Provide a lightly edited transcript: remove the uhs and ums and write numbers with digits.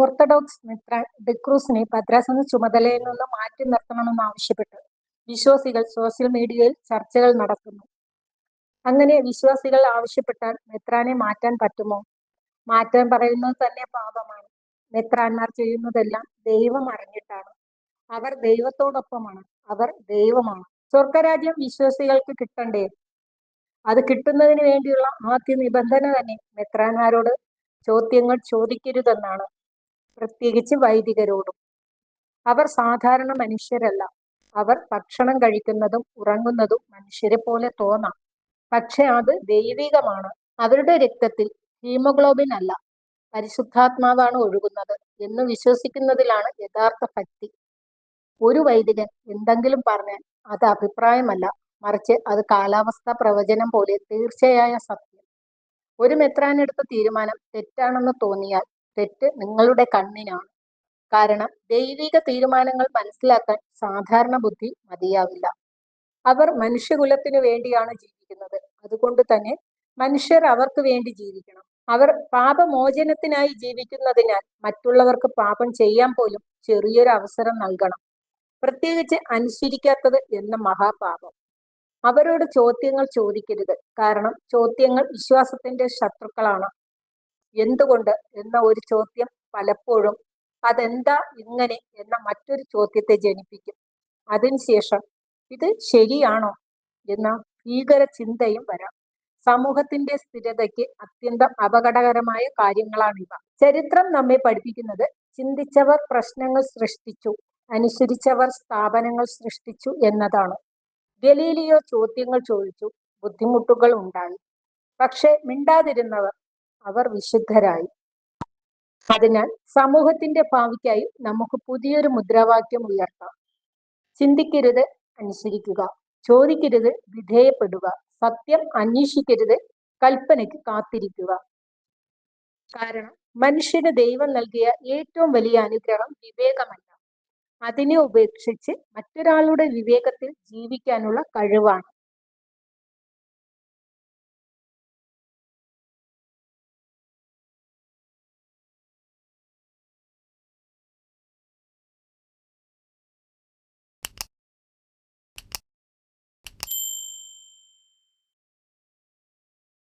Orthodox മെത്രാൻ ഡെക്രൂസിനെ ഭദ്രാസന ചുമതലയിൽ നിന്ന് മാറ്റി നിർത്തണമെന്ന് ആവശ്യപ്പെട്ട് വിശ്വാസികൾ സോഷ്യൽ മീഡിയയിൽ ചർച്ചകൾ നടത്തുന്നു. അങ്ങനെ വിശ്വാസികൾ ആവശ്യപ്പെട്ടാൽ മെത്രാനെ മാറ്റാൻ പറ്റുമോ? മാറ്റാൻ പറയുന്നത് തന്നെ പാപമാണ്. മെത്രാന്മാർ ചെയ്യുന്നതെല്ലാം ദൈവം അറിഞ്ഞിട്ടാണ്. അവർ ദൈവത്തോടൊപ്പമാണ്. അവർ ദൈവമാണ്. സ്വർഗരാജ്യം വിശ്വാസികൾക്ക് കിട്ടണ്ടേ? അത് കിട്ടുന്നതിന് വേണ്ടിയുള്ള ആദ്യ നിബന്ധന തന്നെ മെത്രാന്മാരോട് ചോദ്യങ്ങൾ ചോദിക്കരുതെന്നാണ്, പ്രത്യേകിച്ച് വൈദികരോടും. അവർ സാധാരണ മനുഷ്യരല്ല. അവർ ഭക്ഷണം കഴിക്കുന്നതും ഉറങ്ങുന്നതും മനുഷ്യരെ പോലെ തോന്നാം, പക്ഷെ അത് ദൈവികമാണ്. അവരുടെ രക്തത്തിൽ ഹീമോഗ്ലോബിൻ അല്ല, പരിശുദ്ധാത്മാവാണ് ഒഴുകുന്നത് എന്ന് വിശ്വസിക്കുന്നതിലാണ് യഥാർത്ഥ ഭക്തി. ഒരു വൈദികൻ എന്തെങ്കിലും പറഞ്ഞാൽ അത് അഭിപ്രായമല്ല, മറിച്ച് അത് കാലാവസ്ഥാ പ്രവചനം പോലെ തീർച്ചയായ സത്യം. ഒരു മെത്രാനെടുത്ത തീരുമാനം തെറ്റാണെന്ന് തോന്നിയാൽ തെറ്റ് നിങ്ങളുടെ കണ്ണിനാണ്. കാരണം ദൈവിക തീരുമാനങ്ങൾ മനസ്സിലാക്കാൻ സാധാരണ ബുദ്ധി മതിയാവില്ല. അവർ മനുഷ്യകുലത്തിനു വേണ്ടിയാണ് ജീവിക്കുന്നത്. അതുകൊണ്ട് തന്നെ മനുഷ്യർ അവർക്ക് വേണ്ടി ജീവിക്കണം. അവർ പാപമോചനത്തിനായി ജീവിക്കുന്നതിനാൽ മറ്റുള്ളവർക്ക് പാപം ചെയ്യാൻ പോലും ചെറിയൊരു അവസരം നൽകണം, പ്രത്യേകിച്ച് അനുസരിക്കാത്തത് എന്ന മഹാപാപം. അവരോട് ചോദ്യങ്ങൾ ചോദിക്കരുത്, കാരണം ചോദ്യങ്ങൾ വിശ്വാസത്തിന്റെ ശത്രുക്കളാണ്. എന്തുകൊണ്ട് എന്ന ഒരു ചോദ്യം പലപ്പോഴും അതെന്താ ഇങ്ങനെ എന്ന മറ്റൊരു ചോദ്യത്തെ ജനിപ്പിക്കും. അതിനുശേഷം ഇത് ശരിയാണോ എന്ന ഭീകര ചിന്തയും വരാം. സമൂഹത്തിന്റെ സ്ഥിരതയ്ക്ക് അത്യന്തം അപകടകരമായ കാര്യങ്ങളാണിവ. ചരിത്രം നമ്മെ പഠിപ്പിക്കുന്നത് ചിന്തിച്ചവർ പ്രശ്നങ്ങൾ സൃഷ്ടിച്ചു, അനുസരിച്ചവർ സ്ഥാപനങ്ങൾ സൃഷ്ടിച്ചു എന്നതാണ്. ഗലീലിയോ ചോദ്യങ്ങൾ ചോദിച്ചു, ബുദ്ധിമുട്ടുകൾ ഉണ്ടായി. പക്ഷെ മിണ്ടാതിരുന്നവർ, അവർ വിശുദ്ധരായി. അതിനാൽ സമൂഹത്തിന്റെ ഭാവിക്കായി നമുക്ക് പുതിയൊരു മുദ്രാവാക്യം ഉയർത്താം. ചിന്തിക്കരുത്, അനുസരിക്കുക. ചോദിക്കരുത്, വിധേയപ്പെടുക. സത്യം അന്വേഷിക്കരുത്, കൽപ്പനയ്ക്ക് കാത്തിരിക്കുക. കാരണം മനുഷ്യന് ദൈവം നൽകിയ ഏറ്റവും വലിയ അനുഗ്രഹം വിവേകമല്ല, അതിനെ ഉപേക്ഷിച്ച് മറ്റൊരാളുടെ വിവേകത്തിൽ ജീവിക്കാനുള്ള കഴിവാണ്.